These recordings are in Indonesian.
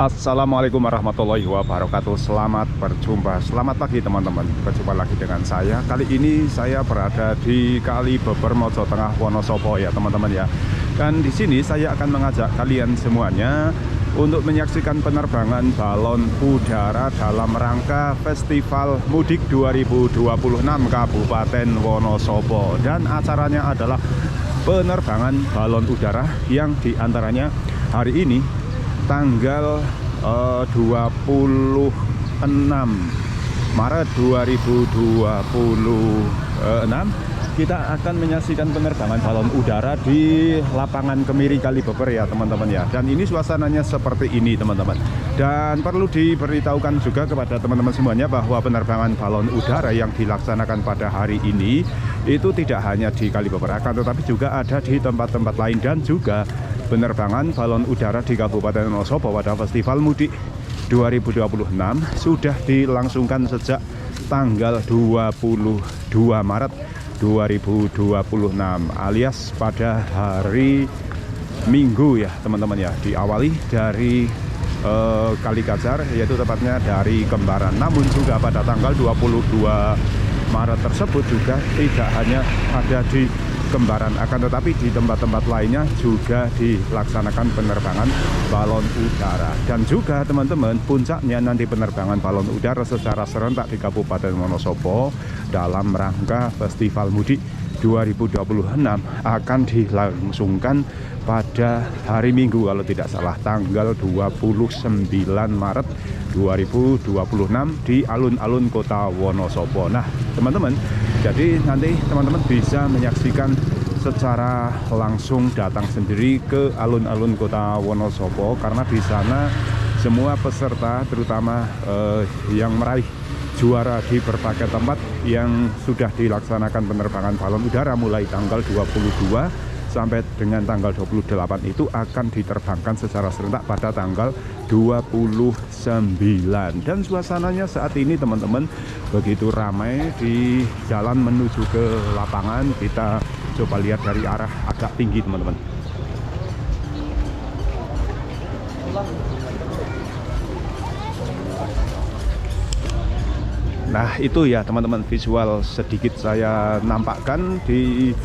Assalamualaikum warahmatullahi wabarakatuh. Selamat berjumpa, selamat pagi teman-teman. Berjumpa lagi dengan saya. Kali ini saya berada di Kali Beber Mojo Tengah Wonosobo ya teman-teman ya. Dan di sini saya akan mengajak kalian semuanya untuk menyaksikan penerbangan balon udara dalam rangka Festival Mudik 2026 Kabupaten Wonosobo. Dan acaranya adalah penerbangan balon udara yang diantaranya hari ini tanggal 26 Maret 2026 kita akan menyaksikan penerbangan balon udara di lapangan Kemiri Kali Beber ya teman-teman ya. Dan ini suasananya seperti ini teman-teman. Dan perlu diberitahukan juga kepada teman-teman semuanya bahwa penerbangan balon udara yang dilaksanakan pada hari ini itu tidak hanya di Kali Beber, tetapi juga ada di tempat-tempat lain. Dan juga penerbangan balon udara di Kabupaten Wonosobo pada Festival Mudik 2026 sudah dilangsungkan sejak tanggal 22 Maret 2026 alias pada hari Minggu ya teman-teman ya. Diawali dari Kali Kajar, yaitu tepatnya dari Kembaran. Namun juga pada tanggal 22 Maret tersebut juga tidak hanya ada di Kembaran, akan tetapi di tempat-tempat lainnya juga dilaksanakan penerbangan balon udara. Dan juga teman-teman, puncaknya nanti penerbangan balon udara secara serentak di Kabupaten Wonosobo dalam rangka Festival Mudik 2026 akan dilangsungkan pada hari Minggu kalau tidak salah, tanggal 29 Maret 2026 di alun-alun kota Wonosobo. Nah teman-teman, jadi nanti teman-teman bisa menyaksikan secara langsung, datang sendiri ke alun-alun kota Wonosobo, karena di sana semua peserta terutama yang meraih juara di berbagai tempat yang sudah dilaksanakan penerbangan balon udara mulai tanggal 22 sampai dengan tanggal 28 itu akan diterbangkan secara serentak pada tanggal 29. Dan suasananya saat ini teman-teman begitu ramai di jalan menuju ke lapangan. Kita coba lihat dari arah agak tinggi teman-teman. Nah itu ya teman-teman, visual sedikit saya nampakkan di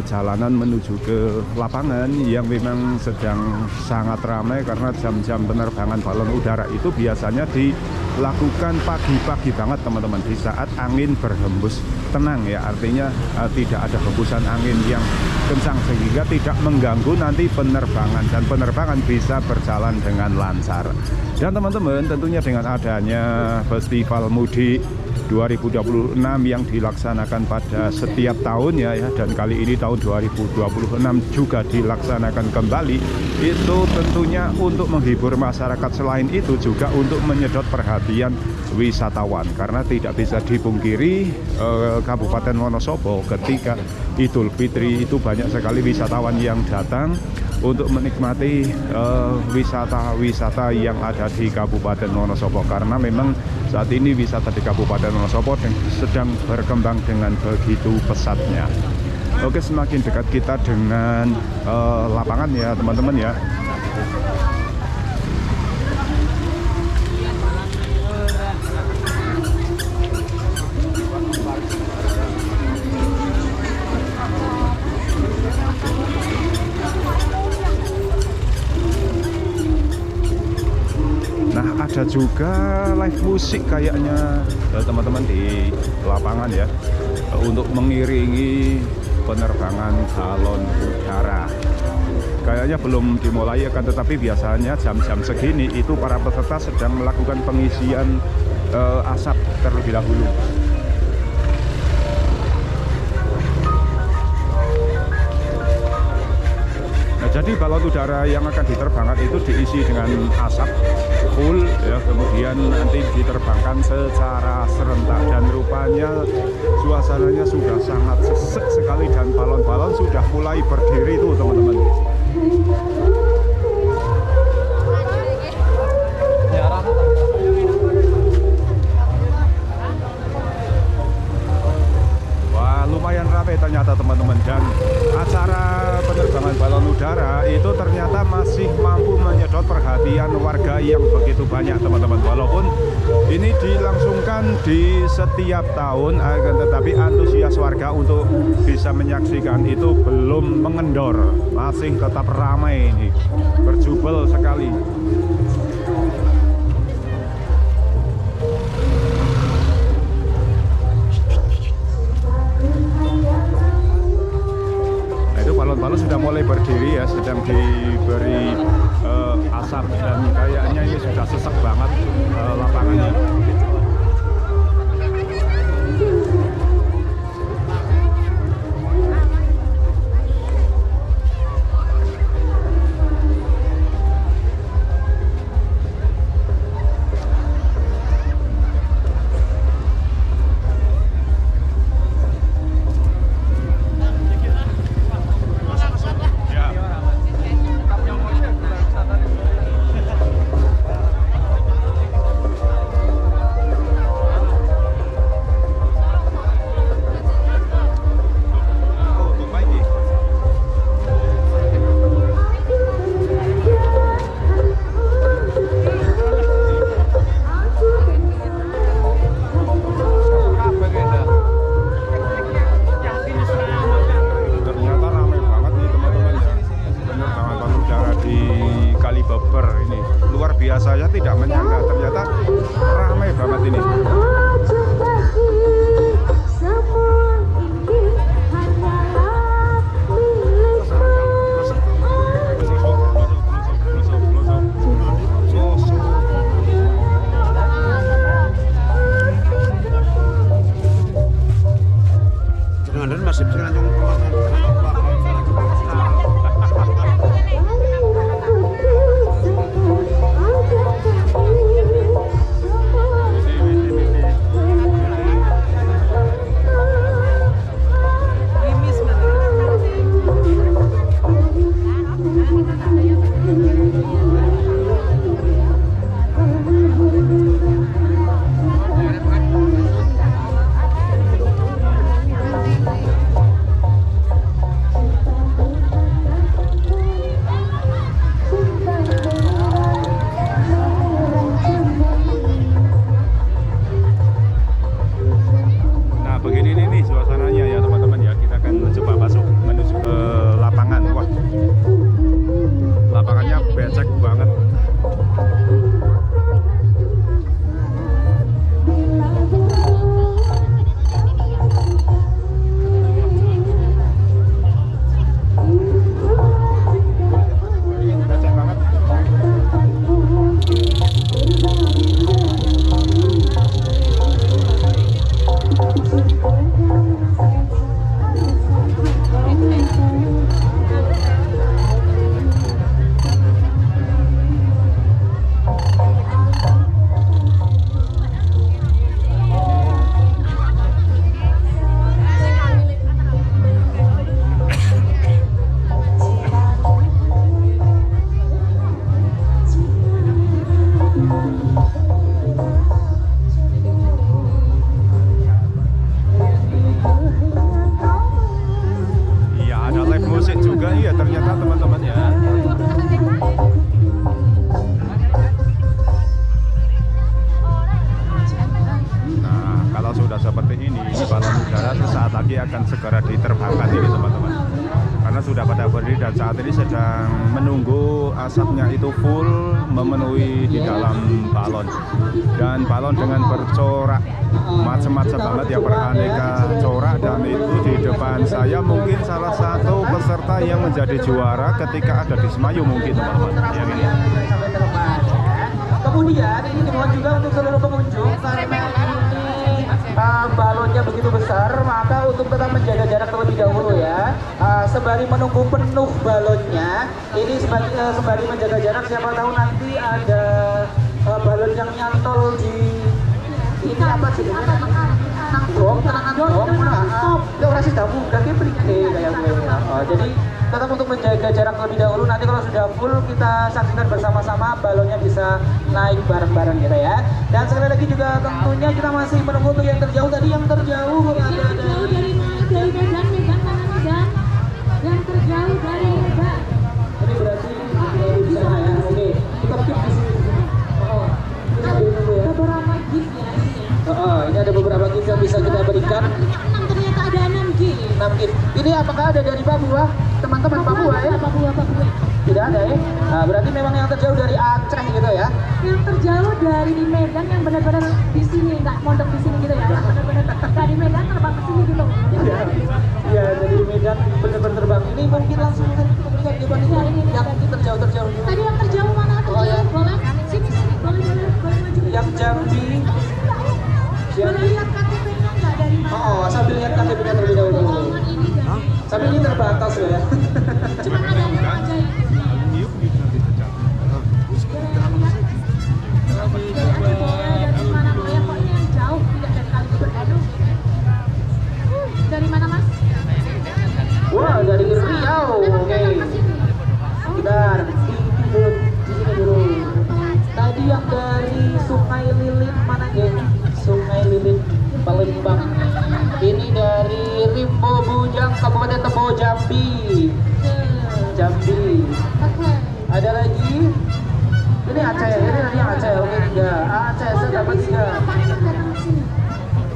jalanan menuju ke lapangan yang memang sedang sangat ramai, karena jam-jam penerbangan balon udara itu biasanya dilakukan pagi-pagi banget teman-teman, di saat angin berhembus tenang ya, artinya tidak ada hembusan angin yang kencang sehingga tidak mengganggu nanti penerbangan, dan penerbangan bisa berjalan dengan lancar. Dan teman-teman, tentunya dengan adanya Festival Mudik 2026 yang dilaksanakan pada setiap tahunnya ya, dan kali ini tahun 2026 juga dilaksanakan kembali, itu tentunya untuk menghibur masyarakat. Selain itu juga untuk menyedot perhatian wisatawan, karena tidak bisa dipungkiri Kabupaten Wonosobo ketika Idul Fitri itu banyak sekali wisatawan yang datang untuk menikmati wisata-wisata yang ada di Kabupaten Wonosobo, karena memang saat ini wisata di Kabupaten Wonosobo sedang berkembang dengan begitu pesatnya. Oke, semakin dekat kita dengan lapangan ya teman-teman ya. Ada juga live musik kayaknya teman-teman di lapangan ya, untuk mengiringi penerbangan balon udara. Kayaknya belum dimulai akan tetapi biasanya jam-jam segini itu para peserta sedang melakukan pengisian asap terlebih dahulu. Jadi balon udara yang akan diterbangkan itu diisi dengan asap full ya, kemudian nanti diterbangkan secara serentak, dan rupanya suasananya sudah sangat sesek sekali dan balon-balon sudah mulai berdiri tuh teman-teman. sampai ternyata teman-teman. Dan acara penerbangan balon udara itu ternyata masih mampu menyedot perhatian warga yang begitu banyak teman-teman. Walaupun ini dilangsungkan di setiap tahun, akan tetapi antusias warga untuk bisa menyaksikan itu belum mengendor, masih tetap ramai ini, berjubel sekali. Balon sudah mulai berdiri ya, sedang diberi asap dan kayaknya ini sudah sesek banget lapangannya. Saya tidak menyangka ternyata ramai banget ini. Masih akan segera diterbangkan ini teman-teman, karena sudah pada berdiri dan saat ini sedang menunggu asapnya itu full memenuhi di dalam balon. Dan balon dengan bercorak macam-macam banget ya, beraneka corak. Dan itu di depan saya mungkin salah satu peserta yang menjadi juara ketika ada di Semayu mungkin teman-teman yang ini. Kemudian ini dimohon juga untuk seluruh pengunjung, karena ini balonnya begitu besar, maka untuk tetap menjaga jarak terlebih dahulu ya. Sembari menunggu penuh balonnya, ini sembari menjaga jarak, siapa tahu nanti ada balon yang nyantol di ini apa sih? Operasi tamu, kaki perike kayak gue. Jadi tetap untuk menjaga jarak terlebih dahulu. Nanti kalau sudah full kita saksikan bersama-sama balonnya bisa naik bareng-bareng gitu ya. Dan sekali lagi juga tentunya kita masih menunggu untuk yang terjauh tadi, yang terjauh ada dari ikan. 6 ternyata ada 6 G. 6 gig. Ini apakah ada dari Papua? Teman-teman Papua ya? Papua. Tidak ada ya? Nah, berarti memang yang terjauh dari Aceh gitu ya? Yang terjauh dari Medan yang benar-benar di sini, nggak mondok di sini gitu ya. Benar-benar dari Medan terbang ke sini gitu. Iya, dari Medan benar-benar terbang. Ini mungkin langsung kita lihat di mana Iya, ini yang terjauh. Tadi yang terjauh mana? Oh, ya. Boleh? Sini. Boleh maju. Yang Jambi. Boleh lihat KTP-nya nggak dari mana? Oh, sambil lihat KTP-nya terlebih dahulu. Bohongan ini dan Tapi ini terbatas loh ya. cuma ada 6 aja yang di sini. Dari mana boleh, pokoknya yang jauh, tidak dari Kalijodo. Aduh. Dari mana Mas? Wah, dari Riau. Oke. Bentar, di sini dulu. Tadi yang dari Sungai Lilin mana geng? Sungai Lilin Palembang. Ini dari Rimbo Bujang Kabupaten Tebo Jambi. Oke. Ada lagi? Ini Aceh. Ini tadi yang Aceh. Oke, 3. Aceh saya dapat 3. Apa yang datang ke sini?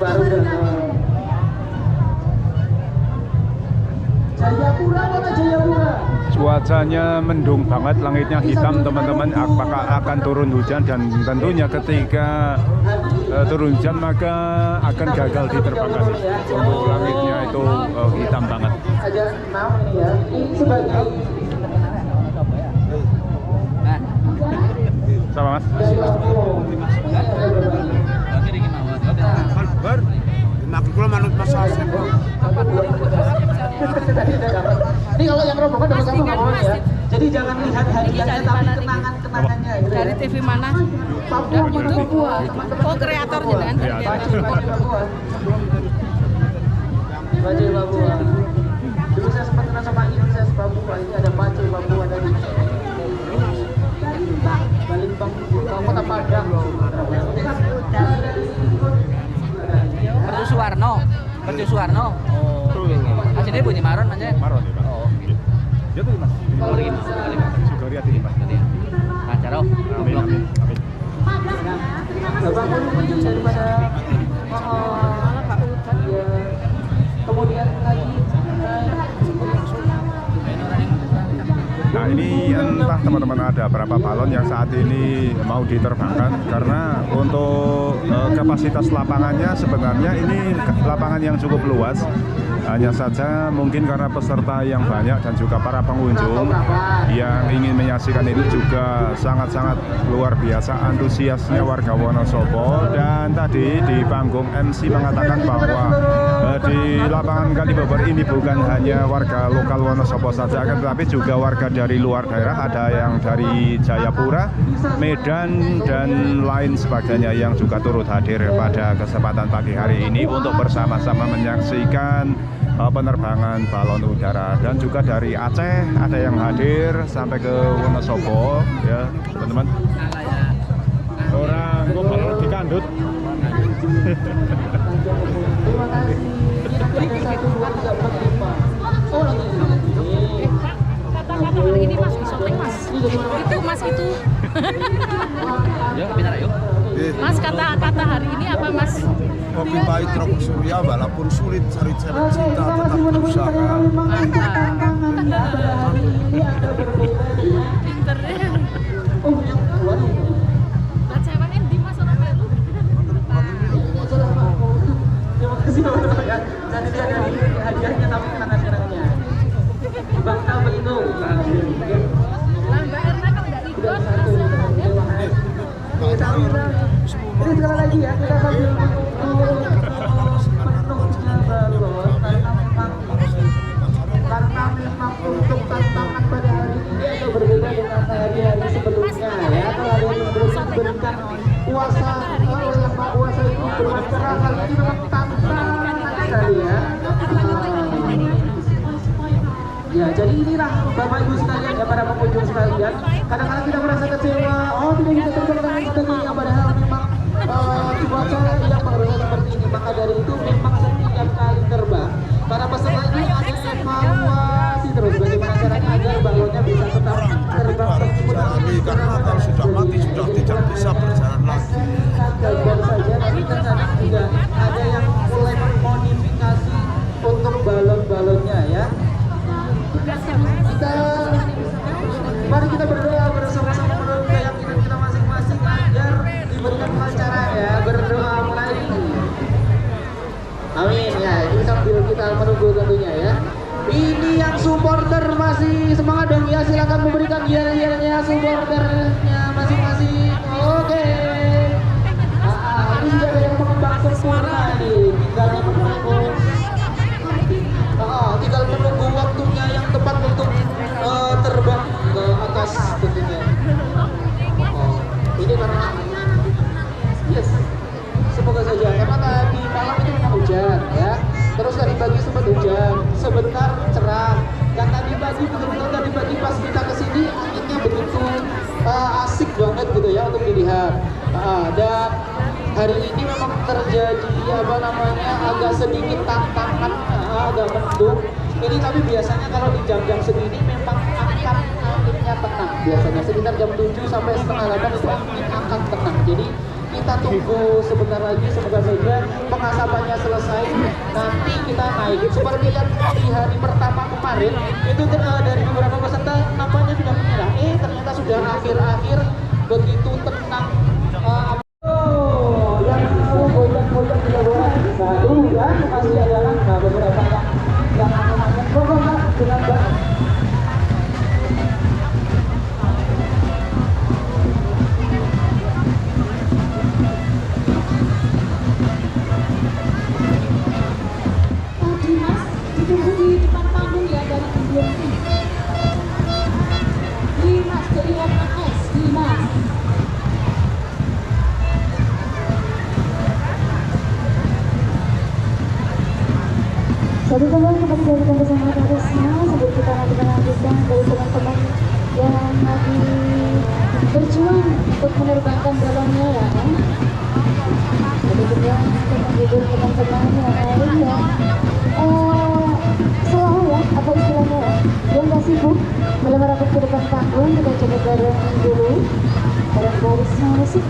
Baru datang. Jayapura mana Jayapura? Cuacanya mendung banget, langitnya hitam teman-teman. Apakah akan turun hujan? Dan tentunya ketika turun hujan maka akan gagal diterbangkan. Langitnya itu hitam banget. Ada 6 ini ya. Ini sebagai Sama Mas. dari Lampung. Bar, makin kula manut masalah Bang. Ini kalau yang rombongan dapat sama nggak mau ya. Jadi jangan lihat hadiahnya tapi kenangan-kenangannya gitu. Dari TV mana? Papua, Papua. Oh, kreator jenengan dari Bajai Papua. Bajai Papua. Dulu saya sempat kenal sama Inses Papua. Ini ada Bajai Papua dari Balimbang, Kota Padang. Perju Suwarno. Oh. Asline bunyi maron aja. Maron ya Pak. Oh. Ya tuh Mas. Lagi Mas. Sugariat ini Mas. Acara. Amin. Bapak mau kunjung daripada ya. Kemudian lagi Nah ini entah teman-teman ada berapa balon yang saat ini mau diterbangkan, karena untuk kapasitas lapangannya sebenarnya ini lapangan yang cukup luas. Hanya saja mungkin karena peserta yang banyak dan juga para pengunjung yang ingin menyaksikan ini juga sangat-sangat luar biasa antusiasnya warga Wonosobo. Dan tadi di panggung MC mengatakan bahwa di lapangan Kalibobor ini bukan hanya warga lokal Wonosobo saja, tetapi juga warga dari luar daerah, ada yang dari Jayapura, Medan, dan lain sebagainya yang juga turut hadir pada kesempatan pagi hari ini untuk bersama-sama menyaksikan penerbangan balon udara. Dan juga dari Aceh ada yang hadir sampai ke Wonosobo ya teman-teman. Orang kok balon dikandut. terima kasih. Ini 1, 2, 3, 4, 5. Oh lagi ini. Kata-kata hari ini Mas disotek Mas. Itu Mas itu. Yuk, bicara yuk. Mas kata-kata hari ini apa Mas? Kopi pahit rokok surya walaupun sulit cari cewek cinta tetap berusaha. Pinter. Oh, yang kedua nih. Lah ceweknya di Mas orang melu. Terima kasih Bapak ya. Jadi dia ada hadiahnya tapi kenangan-kenangannya. Bang Tabe itu. Lah Mbak Erna kalau enggak ikut Ini sekali lagi ya, kita sambil menunggu penuhnya balon karena memang untuk tantangan pada hari ini agak berbeda dengan hari-hari sebelumnya ya. Kalau hari ini sebelumnya diberikan kuasa oleh yang Maha Kuasa itu berbicara, kali ini memang tantangan sekali ya. Ya, jadi inilah Bapak Ibu sekalian ya, para pengunjung sekalian. Kadang-kadang kita merasa kecewa, oh tidak bisa terbang dan sebagainya, padahal memang cuaca yang mengerikan seperti ini. Maka dari itu memang setiap kali terbang, para peserta ini ada evaluasi terus bagaimana caranya agar balonnya bisa tetap terbang Jadi karena kalau sudah mati sudah tidak bisa berjalan lagi. gagal saja, tapi terkadang juga ada yang mulai Amin ya. Ini sambil kita menunggu tentunya ya. Ini yang supporter masih semangat dong ya, silakan memberikan giar-giarnya supporternya masing-masing. Oke. Ini sudah ada yang mengembang sempurna nih, tinggal menunggu waktunya yang tepat untuk terbang ke atas tentunya. Ini karena yes, semoga saja karena tadi malam itu memang hujan ya. Terus tadi pagi sempat hujan, sebentar cerah. Dan tadi pagi betul-betul tadi pagi pas kita kesini anginnya begitu asik banget gitu ya untuk dilihat. Dan hari ini memang terjadi agak sedikit tantangan, agak mendung. Ini tapi biasanya kalau di jam-jam segini memang akan anginnya tenang. Biasanya sekitar jam 7 sampai setengah 8 itu angin akan tenang. Jadi kita tunggu sebentar lagi, semoga saja pengasapannya selesai. Nanti kita naik. Seperti lihat di hari pertama kemarin itu dari beberapa peserta nampaknya sudah menyerah. Ternyata sudah akhir-akhir begitu tenang. Yang goyang-goyang tidak boleh. Nah itu ya masih ada beberapa yang dengan baik. Ditunggu di depan panggung ya dari Indonesia. Dimas dari MAS, Dimas. Jadi teman kembali dilanjutkan bersama terusnya sambil kita lanjutkan dari teman-teman yang lagi berjuang untuk menerbangkan balonnya ya kan. Jadi juga untuk menghibur teman-teman yang lain ya. Selalu ya, apa istilahnya ya, yang gak sibuk belum rapat ke depan panggung, kita coba bareng dulu bareng barisnya musik.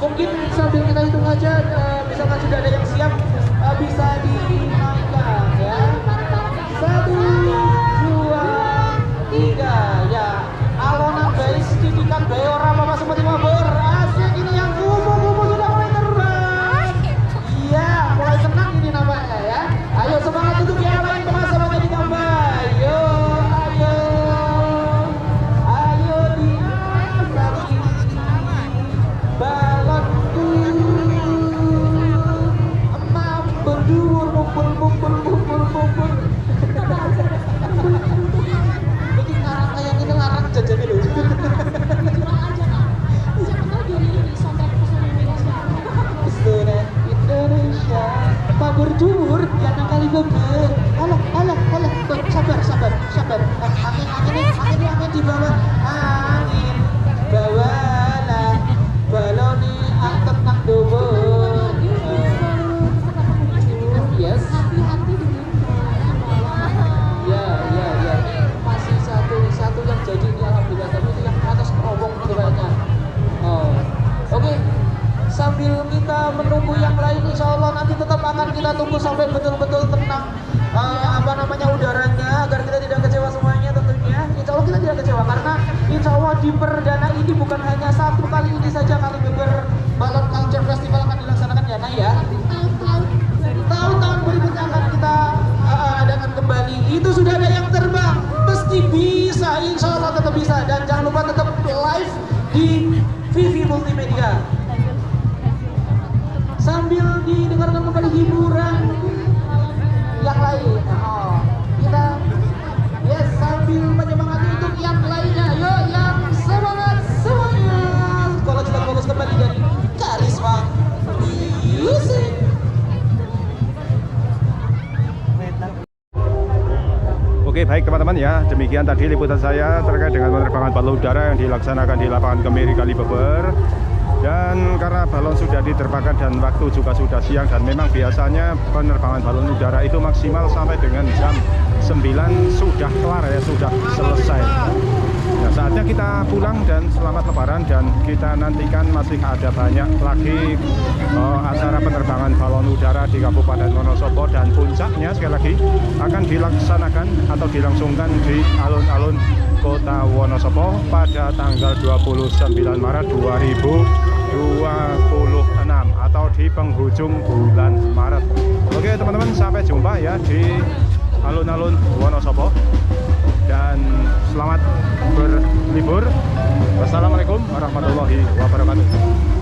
Mungkin sambil kita hitung aja, misalkan sudah ada yang siap, bisa dinaikkan ya. 1, 2, 3 ya. Alonan guys, didikan bae ora apa-apa seperti mabur. Asik ini yang kupu-kupu sudah mulai terbang. Iya, mulai senang ini namanya ya. Ayo semangat untuk yang lain pemasarannya ditambah. Ayo, ayo. Ayo diangkat balonku. Emam berduur mumpul. Bikin ngarang kayak gitu ngarang jajan dulu. Pesona Indonesia, Pak berduur yang kali beber. Alah, sabar. Angin di bawah. Angin bawalah baloni angkat nang dobo. Yes. Ya. Masih satu yang jadi ini alhamdulillah, tapi ini yang atas kerobong gitu kayaknya. Oh. Oke. Sambil kita menunggu yang lain, insya Allah nanti tetap akan kita tunggu sampai betul-betul tenang udaranya agar kita tidak kecewa semuanya tentunya. Insya Allah kita tidak kecewa karena insya Allah di perdana ini bukan hanya satu kali ini saja kali Beber Balon Culture Festival akan dilaksanakan ya Nay ya. Tahun-tahun berikutnya akan kita adakan kembali. Itu sudah ada yang terbang, pasti bisa, insya Allah tetap bisa. Dan jangan lupa tetap live di Vivi Multimedia. Sambil didengarkan kembali hiburan yang lain. Kita sambil menyemangati untuk yang lainnya. Yuk yang semangat semuanya. Kalau kita fokus kembali dari Karisma Music. Oke, baik teman-teman ya, demikian tadi liputan saya terkait dengan penerbangan balon udara yang dilaksanakan di lapangan Kemiri Kalibeber. Dan karena balon sudah diterbangkan dan waktu juga sudah siang, dan memang biasanya penerbangan balon udara itu maksimal sampai dengan jam 9 sudah kelar ya, sudah selesai. Nah, saatnya kita pulang dan selamat lebaran, dan kita nantikan masih ada banyak lagi acara penerbangan balon udara di Kabupaten Wonosobo, dan puncaknya sekali lagi akan dilaksanakan atau dilangsungkan di alun-alun Kota Wonosobo pada tanggal 29 Maret 2026 atau di penghujung bulan Maret. Oke teman-teman, sampai jumpa ya di alun-alun Wonosobo, dan selamat berlibur. Wassalamualaikum warahmatullahi wabarakatuh.